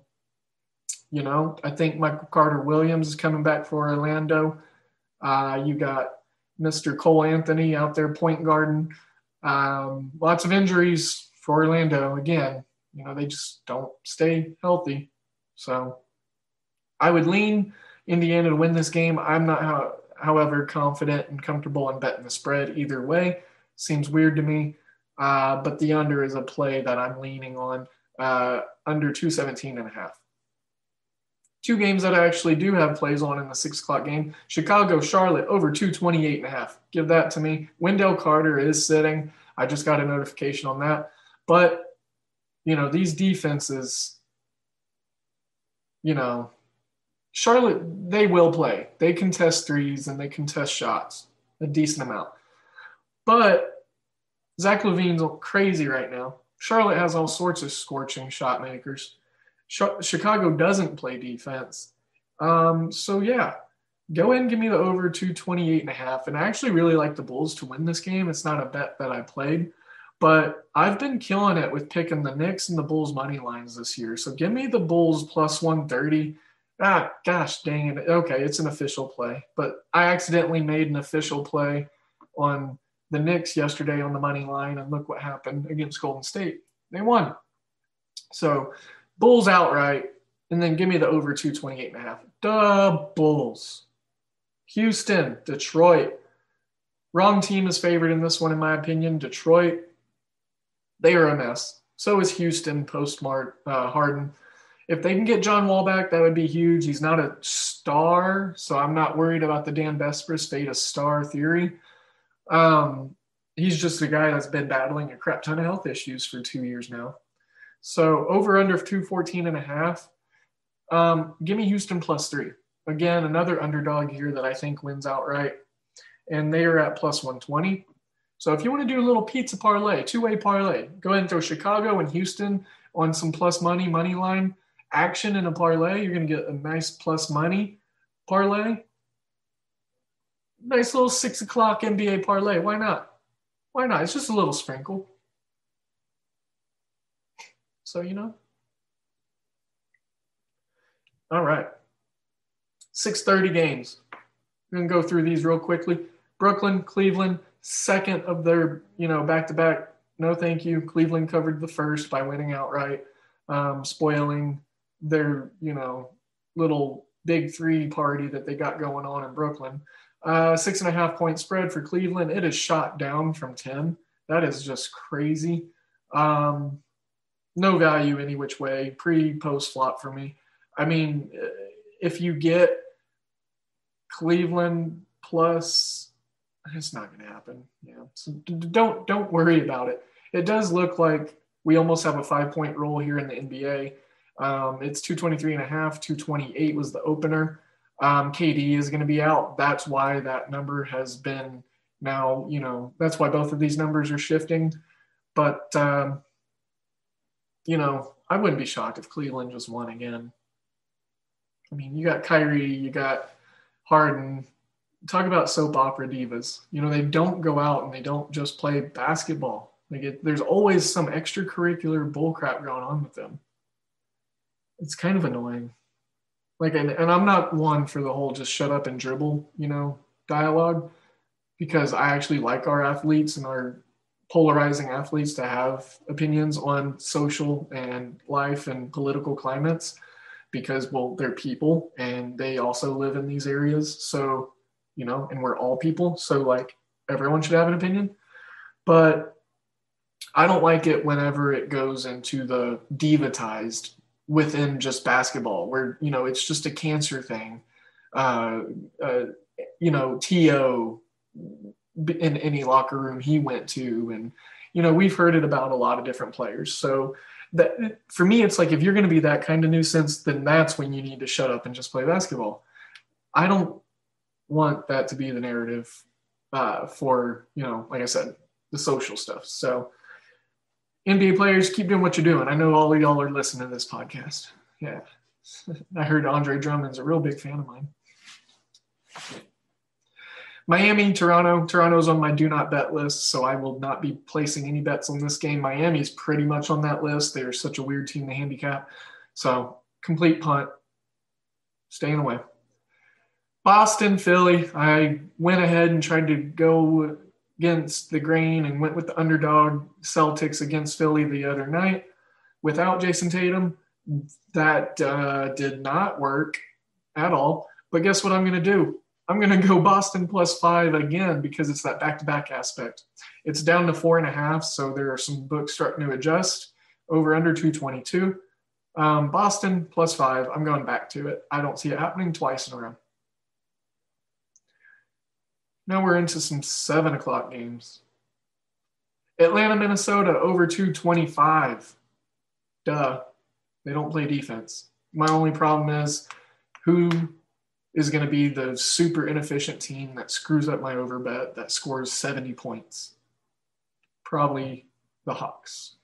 think Michael Carter-Williams is coming back for Orlando. You got Mr. Cole Anthony out there point guarding. Lots of injuries for Orlando. Again, they just don't stay healthy. So I would lean Indiana to win this game. I'm not, however, confident and comfortable in betting the spread either way. Seems weird to me. But the under is a play that I'm leaning on, under 217.5. Two games that I actually do have plays on in the 6 o'clock game. Chicago, Charlotte, over 228.5. Give that to me. Wendell Carter is sitting. I just got a notification on that. But, these defenses, Charlotte, they will play. They contest threes and they contest shots a decent amount. But Zach LaVine's crazy right now. Charlotte has all sorts of scorching shot makers. Chicago doesn't play defense. Go ahead and give me the over 228.5. And I actually really like the Bulls to win this game. It's not a bet that I played, but I've been killing it with picking the Knicks and the Bulls money lines this year. So give me the Bulls plus 130. Gosh dang it. Okay, it's an official play, but I accidentally made an official play on the Knicks yesterday on the money line, and look what happened against Golden State. They won. So Bulls outright, and then give me the over 228.5. Duh, Bulls. Houston, Detroit. Wrong team is favored in this one, in my opinion. Detroit, they are a mess. So is Houston post-Harden. If they can get John Wall back, that would be huge. He's not a star, so I'm not worried about the Dan Vespers fate a star theory. He's just a guy that's been battling a crap ton of health issues for 2 years now. So over under 214.5. Give me Houston plus 3. Again, another underdog here that I think wins outright. And they are at plus 120. So if you want to do a little pizza parlay, two-way parlay, go ahead and throw Chicago and Houston on some plus money line action in a parlay. You're going to get a nice plus money parlay. Nice little 6 o'clock NBA parlay. Why not? Why not? It's just a little sprinkle. So, All right. 6:30 games. I'm going to go through these real quickly. Brooklyn, Cleveland, second of their, back-to-back. No, thank you. Cleveland covered the first by winning outright, spoiling their, little big three party that they got going on in Brooklyn. 6.5 point spread for Cleveland. It is shot down from 10. That is just crazy. No value any which way. Pre-post flop for me. I mean, if you get Cleveland plus, it's not going to happen. Yeah. So don't worry about it. It does look like we almost have a 5-point roll here in the NBA. It's 223.5, 228 was the opener. KD is going to be out. That's why that number has been now, that's why both of these numbers are shifting. But, I wouldn't be shocked if Cleveland just won again. I mean, you got Kyrie, you got Harden. Talk about soap opera divas. They don't go out and they don't just play basketball. There's always some extracurricular bullcrap going on with them. It's kind of annoying. And I'm not one for the whole just shut up and dribble, dialogue, because I actually like our athletes and our polarizing athletes to have opinions on social and life and political climates. because, well, they're people and they also live in these areas. So, and we're all people. So like everyone should have an opinion. But I don't like it whenever it goes into the divatized within just basketball where, it's just a cancer thing. T.O. in any locker room he went to. And, we've heard it about a lot of different players. So that for me, it's like, if you're going to be that kind of nuisance, then that's when you need to shut up and just play basketball. I don't want that to be the narrative for, like I said, the social stuff. So NBA players, keep doing what you're doing. I know all of y'all are listening to this podcast. Yeah. I heard Andre Drummond's a real big fan of mine. Miami, Toronto. Toronto's on my do not bet list, so I will not be placing any bets on this game. Miami's pretty much on that list. They're such a weird team to handicap. So complete punt. Staying away. Boston, Philly. I went ahead and tried to go against the grain and went with the underdog Celtics against Philly the other night without Jason Tatum. That did not work at all. But guess what I'm going to do? I'm going to go Boston +5 again because it's that back-to-back aspect. It's down to 4.5, so there are some books starting to adjust. Over under 222. Boston +5. I'm going back to it. I don't see it happening twice in a row. Now we're into some 7 o'clock games. Atlanta, Minnesota, over 225. Duh. They don't play defense. My only problem is who is going to be the super inefficient team that screws up my overbet that scores 70 points. Probably the Hawks.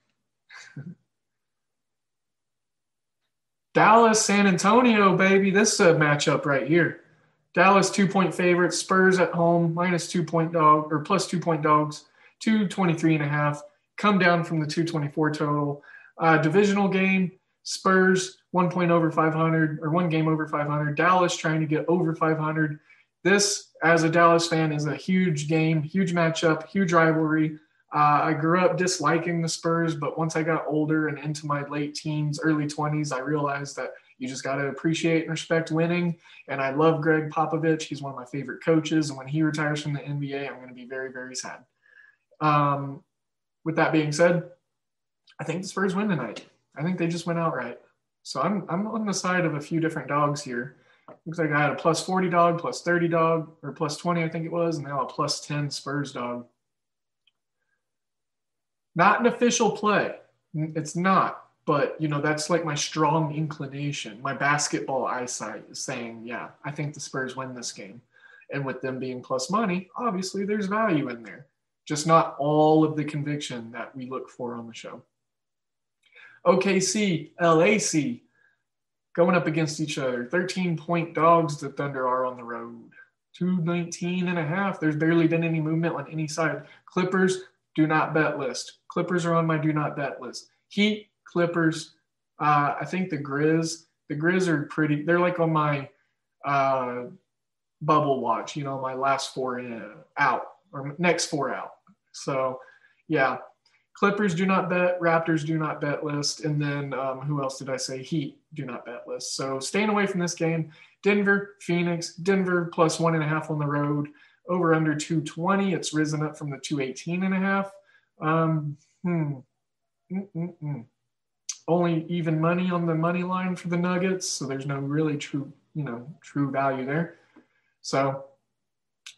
Dallas, San Antonio, baby. This is a matchup right here. Dallas 2-point favorites, Spurs at home, -2-point dog or +2-point dogs, 223.5. Come down from the 224 total. Divisional game, Spurs 1 point over 500 or 1 game over 500. Dallas trying to get over 500. This, as a Dallas fan, is a huge game, huge matchup, huge rivalry. I grew up disliking the Spurs, but once I got older and into my late teens, early 20s, I realized that you just got to appreciate and respect winning. And I love Greg Popovich. He's one of my favorite coaches. And when he retires from the NBA, I'm going to be very, very sad. With that being said, I think the Spurs win tonight. I think they just went outright. So I'm on the side of a few different dogs here. Looks like I had a +40 dog, +30 dog, or +20, I think it was, and now a +10 Spurs dog. Not an official play. It's not. But, that's like my strong inclination. My basketball eyesight is saying, yeah, I think the Spurs win this game. And with them being plus money, obviously there's value in there. Just not all of the conviction that we look for on the show. OKC, LAC, going up against each other. 13-point dogs the Thunder are on the road. 219.5. There's barely been any movement on any side. Clippers, do not bet list. Clippers are on my do not bet list. Heat, Clippers, I think the Grizz are pretty, they're like on my bubble watch, my last 4 out or next 4 out. So yeah, Clippers do not bet, Raptors do not bet list. And then who else did I say? Heat do not bet list. So staying away from this game. Denver, Phoenix, Denver +1.5 on the road, over under 220. It's risen up from the 218.5. Only even money on the money line for the Nuggets, so there's no really true value there. So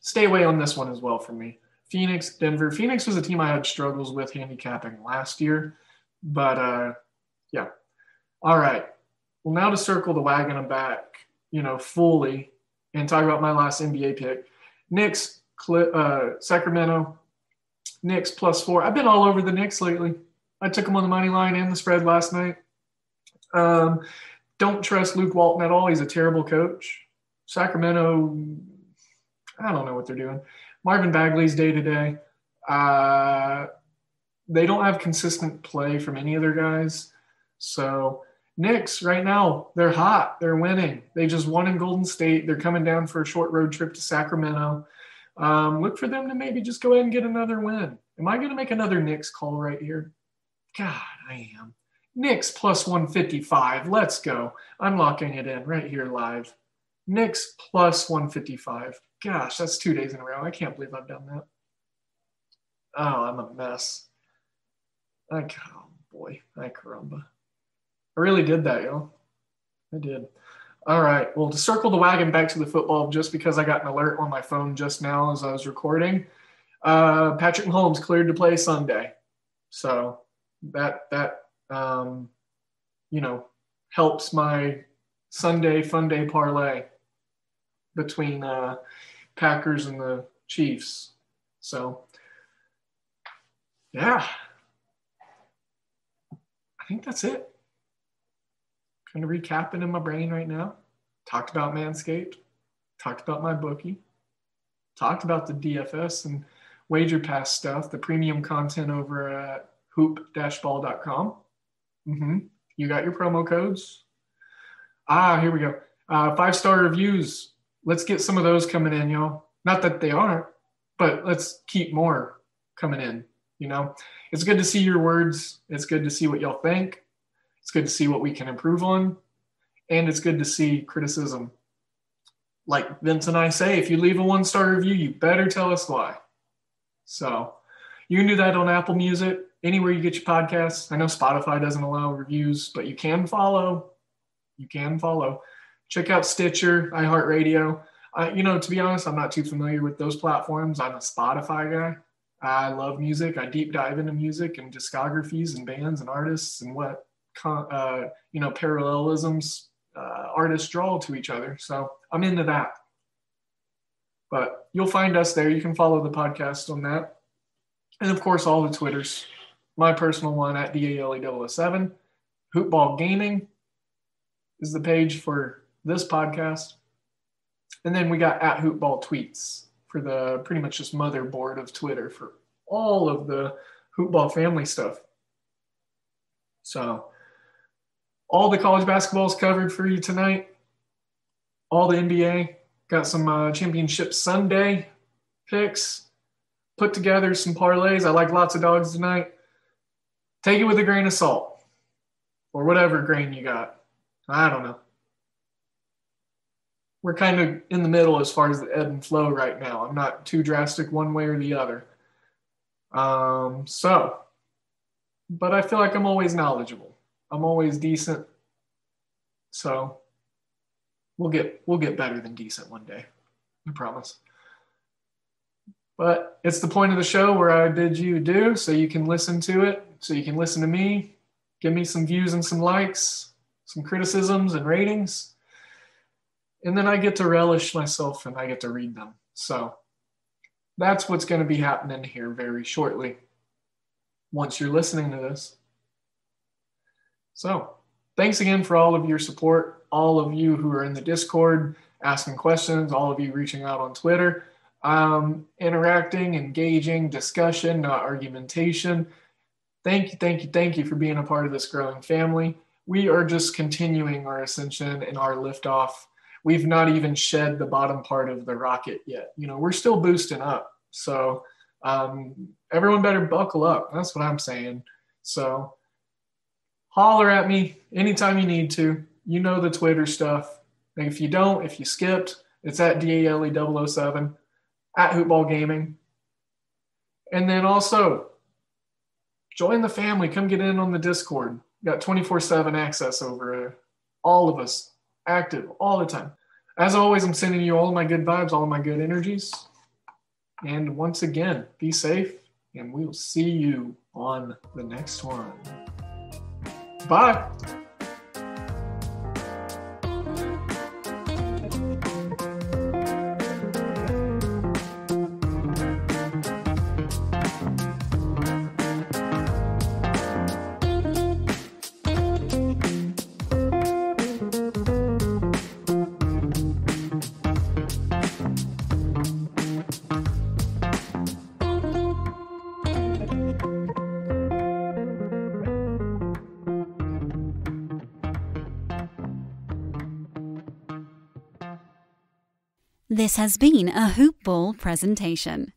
stay away on this one as well for me. Phoenix, Denver. Phoenix was a team I had struggles with handicapping last year, but yeah. All right. Well, now to circle the wagon and back, fully and talk about my last NBA pick. Knicks, Sacramento, Knicks +4. I've been all over the Knicks lately. I took them on the money line and the spread last night. Don't trust Luke Walton at all. He's a terrible coach. Sacramento, I don't know what they're doing. Marvin Bagley's day-to-day. They don't have consistent play from any of their guys. So Knicks right now, they're hot. They're winning. They just won in Golden State. They're coming down for a short road trip to Sacramento. Look for them to maybe just go ahead and get another win. Am I going to make another Knicks call right here? God, I am. Knicks plus 155. Let's go. I'm locking it in right here live. Knicks plus 155. Gosh, that's 2 days in a row. I can't believe I've done that. Oh, I'm a mess. Oh, boy. Ay caramba. I really did that, y'all. I did. All right. Well, to circle the wagon back to the football, just because I got an alert on my phone just now as I was recording, Patrick Mahomes cleared to play Sunday. So that helps my Sunday fun day parlay between Packers and the Chiefs. So, yeah. I think that's it. Kind of recapping in my brain right now. Talked about Manscaped. Talked about my bookie. Talked about the DFS and Wager Pass stuff, the premium content over at hoop-ball.com. You got your promo codes. Here we go. 5-star reviews. Let's get some of those coming in, y'all. Not that they aren't, but let's keep more coming in. It's good to see your words. It's good to see what y'all think. It's good to see what we can improve on. And it's good to see criticism. Like Vince and I say, if you leave a 1-star review, you better tell us why. So you can do that on Apple Music, anywhere you get your podcasts. I know Spotify doesn't allow reviews, but you can follow. Check out Stitcher, iHeartRadio. To be honest, I'm not too familiar with those platforms. I'm a Spotify guy. I love music. I deep dive into music and discographies and bands and artists and what parallelisms artists draw to each other. So I'm into that. But you'll find us there. You can follow the podcast on that. And of course, all the Twitters. My personal one at DALE007. Hoopball Gaming is the page for this podcast. And then we got at Hoopball Tweets for the pretty much just motherboard of Twitter for all of the Hoopball family stuff. So all the college basketball is covered for you tonight. All the NBA. Got some Championship Sunday picks. Put together some parlays. I like lots of dogs tonight. Take it with a grain of salt. Or whatever grain you got. I don't know. We're kind of in the middle as far as the ebb and flow right now. I'm not too drastic one way or the other. But I feel like I'm always knowledgeable. I'm always decent. So we'll get better than decent one day. I promise. But it's the point of the show where I bid you adieu so you can listen to it, so you can listen to me, give me some views and some likes, some criticisms and ratings. And then I get to relish myself and I get to read them. So that's what's going to be happening here very shortly once you're listening to this. So thanks again for all of your support, all of you who are in the Discord asking questions, all of you reaching out on Twitter, interacting, engaging, discussion, not argumentation. Thank you for being a part of this growing family. We are just continuing our ascension and our liftoff. We've not even shed the bottom part of the rocket yet. We're still boosting up. So everyone better buckle up. That's what I'm saying. So holler at me anytime you need to. You know the Twitter stuff. And if you don't, if you skipped, it's at DALE007, at Hoopball Gaming. And then also, join the family. Come get in on the Discord. Got 24/7 access over there. All of us active all the time. As always, I'm sending you all of my good vibes, all of my good energies. And once again, be safe, and we will see you on the next one. Bye. This has been a Hoop Ball presentation.